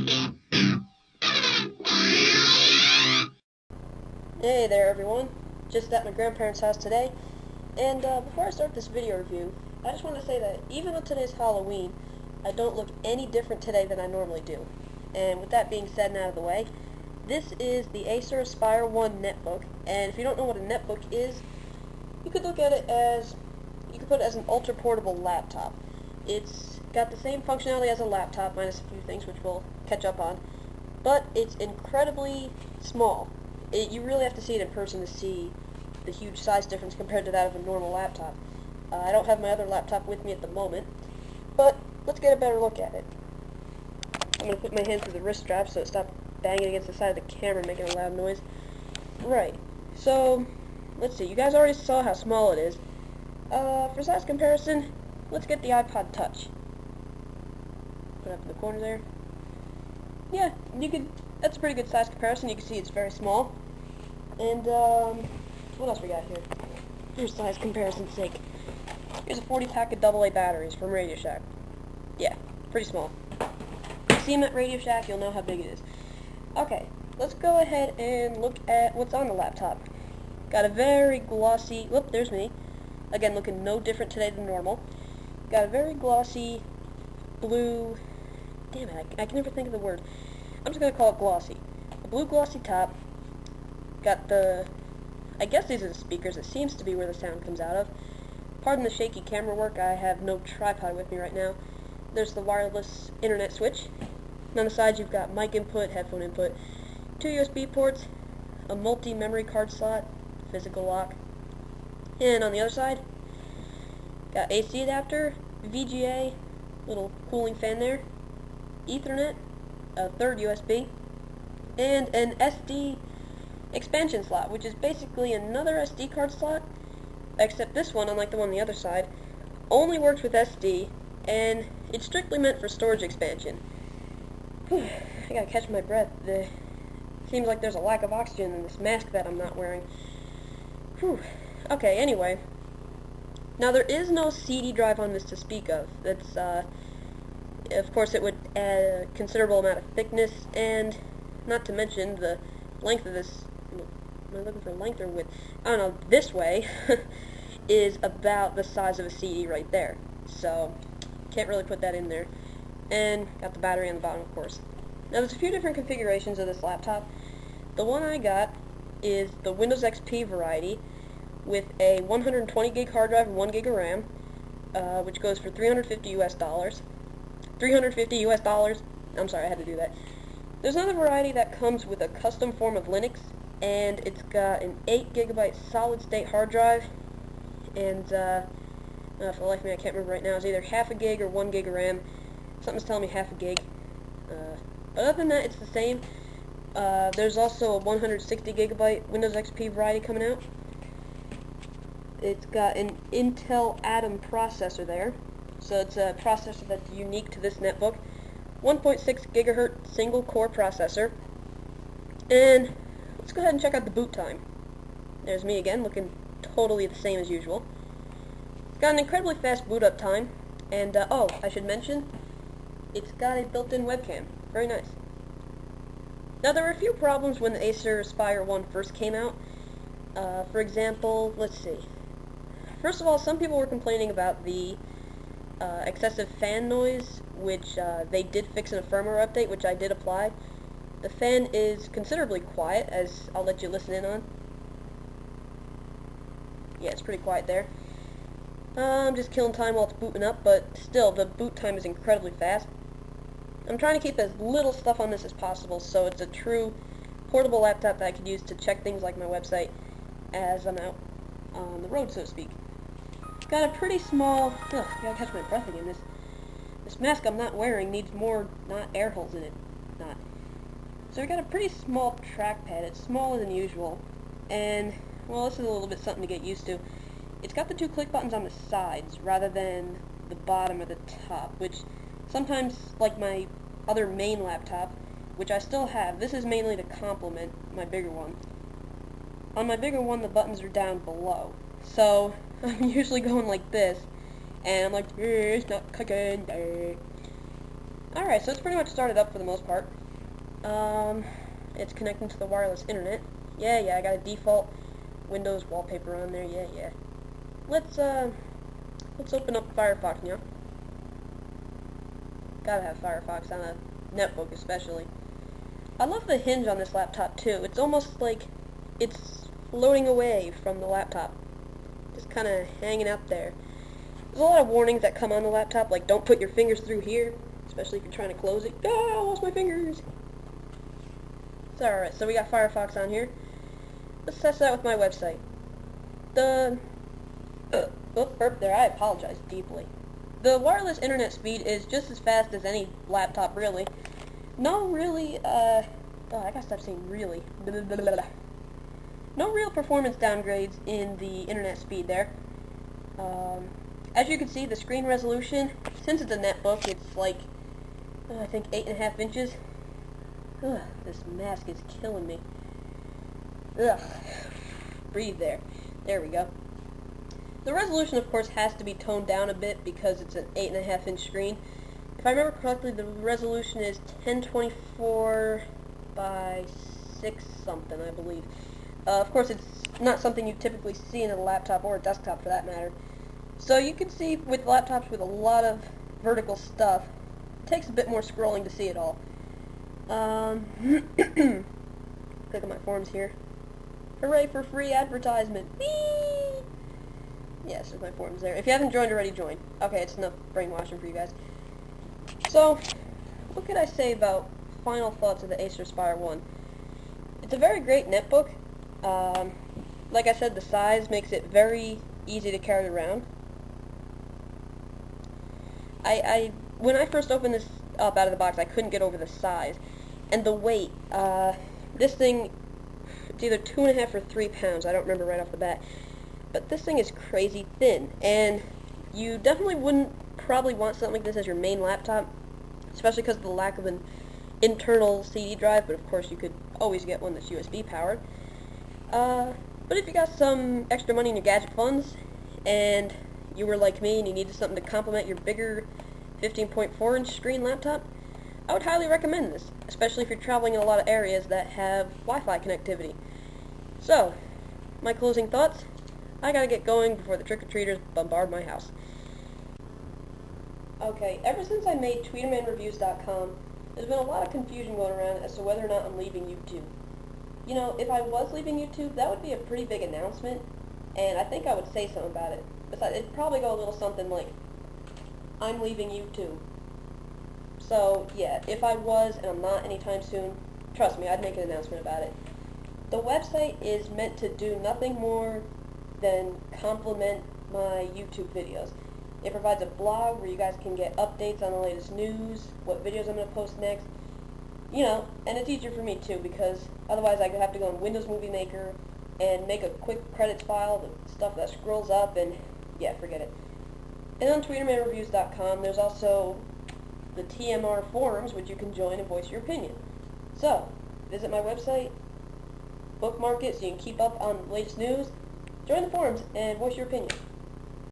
Hey there everyone, just at my grandparents' house today, and before I start this video review, I just want to say that even though today's Halloween, I don't look any different today than I normally do. And with that being said and out of the way, this is the Acer Aspire One netbook, and if you don't know what a netbook is, you could look at it as, you could put it as an ultra-portable laptop. It's got the same functionality as a laptop, minus a few things which we'll catch up on, but it's incredibly small. You really have to see it in person to see the huge size difference compared to that of a normal laptop. I don't have my other laptop with me at the moment, but let's get a better look at it. I'm going to put my hand through the wrist strap so it stops banging against the side of the camera making a loud noise. Right, so let's see, you guys already saw how small it is. For size comparison, let's get the iPod Touch. Put it up in the corner there. Yeah, that's a pretty good size comparison. You can see it's very small. And, what else we got here? For size comparison's sake. Here's a 40-pack of AA batteries from Radio Shack. Yeah, pretty small. If you see them at Radio Shack, you'll know how big it is. Okay, let's go ahead and look at what's on the laptop. Got a very glossy, whoop, there's me. Again, looking no different today than normal. Got a very glossy blue, damn it, I can never think of the word. I'm just going to call it glossy. A blue glossy top. Got the, I guess these are the speakers. It seems to be where the sound comes out of. Pardon the shaky camera work. I have no tripod with me right now. There's the wireless internet switch. And on the sides you've got mic input, headphone input, 2 USB ports, a multi-memory card slot, physical lock. And on the other side, got AC adapter, VGA, little cooling fan there, Ethernet, a third USB, and an SD expansion slot, which is basically another SD card slot, except this one, unlike the one on the other side, only works with SD, and it's strictly meant for storage expansion. Whew, I gotta catch my breath. Seems like there's a lack of oxygen in this mask that I'm not wearing. Whew. Okay, anyway. Now there is no CD drive on this to speak of. That's, of course it would add a considerable amount of thickness, and not to mention the length of this, am I looking for length or width? I don't know, this way is about the size of a CD right there. So, can't really put that in there. And got the battery on the bottom, of course. Now there's a few different configurations of this laptop. The one I got is the Windows XP variety with a 120 gig hard drive and 1 gig of RAM, which goes for $350 US. $350 US. I'm sorry, I had to do that. There's another variety that comes with a custom form of Linux, and it's got an 8 gigabyte solid-state hard drive, and for the life of me I can't remember right now, it's either half a gig or 1 gig of RAM. Something's telling me half a gig. But other than that, it's the same. There's also a 160 gigabyte Windows XP variety coming out. It's got an Intel Atom processor there, so it's a processor that's unique to this netbook. 1.6 gigahertz single core processor. And let's go ahead and check out the boot time. There's me again, looking totally the same as usual. It's got an incredibly fast boot up time, and oh, I should mention, it's got a built-in webcam. Very nice. Now there were a few problems when the Acer Aspire One first came out. For example, let's see. First of all, some people were complaining about the excessive fan noise, which they did fix in a firmware update, which I did apply. The fan is considerably quiet, as I'll let you listen in on. Yeah, it's pretty quiet there. I'm just killing time while it's booting up, but still, the boot time is incredibly fast. I'm trying to keep as little stuff on this as possible, so it's a true portable laptop that I could use to check things like my website as I'm out on the road, so to speak. Got a pretty small, gotta catch my breath again, this mask I'm not wearing needs more, not air holes in it, not. So I got a pretty small trackpad. It's smaller than usual, and, well, this is a little bit something to get used to. It's got the 2 click buttons on the sides rather than the bottom or the top, which sometimes, like my other main laptop, which I still have, this is mainly to complement my bigger one. On my bigger one, the buttons are down below, so I'm usually going like this, and I'm like, it's not cooking. Alright, so it's pretty much started up for the most part. It's connecting to the wireless internet. Yeah, I got a default Windows wallpaper on there. Yeah. Let's open up Firefox now. Gotta have Firefox on a netbook especially. I love the hinge on this laptop too. It's almost like it's floating away from the laptop. Just kind of hanging out there. There's a lot of warnings that come on the laptop, like don't put your fingers through here, especially if you're trying to close it. Ah, I lost my fingers! It's alright, so we got Firefox on here. Let's test that with my website. Burp there, I apologize deeply. The wireless internet speed is just as fast as any laptop, really. No really, I gotta stop saying really. No real performance downgrades in the internet speed there. As you can see, the screen resolution, since it's a netbook, it's like, I think 8.5 inches. Ugh, this mask is killing me. Ugh. Breathe there. There we go. The resolution, of course, has to be toned down a bit because it's an 8.5 inch screen. If I remember correctly, the resolution is 1024 by 6 something, I believe. Of course, it's not something you typically see in a laptop or a desktop for that matter. So you can see with laptops with a lot of vertical stuff, it takes a bit more scrolling to see it all. Click on my forums here. Hooray for free advertisement! Whee! Yes, there's my forums there. If you haven't joined already, join. Okay, it's enough brainwashing for you guys. So, what could I say about final thoughts of the Acer Aspire One? It's a very great netbook. Like I said, the size makes it very easy to carry around. When I first opened this up out of the box, I couldn't get over the size. And the weight, this thing, it's either 2.5 or 3 pounds, I don't remember right off the bat. But this thing is crazy thin, and you definitely wouldn't probably want something like this as your main laptop, especially because of the lack of an internal CD drive, but of course you could always get one that's USB powered. But if you got some extra money in your gadget funds, and you were like me and you needed something to complement your bigger 15.4 inch screen laptop, I would highly recommend this, especially if you're traveling in a lot of areas that have Wi-Fi connectivity. So, my closing thoughts, I gotta get going before the trick-or-treaters bombard my house. Okay, ever since I made TweetermanReviews.com, there's been a lot of confusion going around as to whether or not I'm leaving YouTube. You know, if I was leaving YouTube, that would be a pretty big announcement, and I think I would say something about it. Besides, it'd probably go a little something like, I'm leaving YouTube. So, yeah, if I was, and I'm not anytime soon, trust me, I'd make an announcement about it. The website is meant to do nothing more than complement my YouTube videos. It provides a blog where you guys can get updates on the latest news, what videos I'm going to post next, you know, and it's easier for me too because otherwise I could have to go in Windows Movie Maker and make a quick credits file, the stuff that scrolls up, and yeah, forget it. And on TweetermanReviews.com there's also the TMR forums which you can join and voice your opinion. So, visit my website, bookmark it so you can keep up on the latest news, join the forums, and voice your opinion.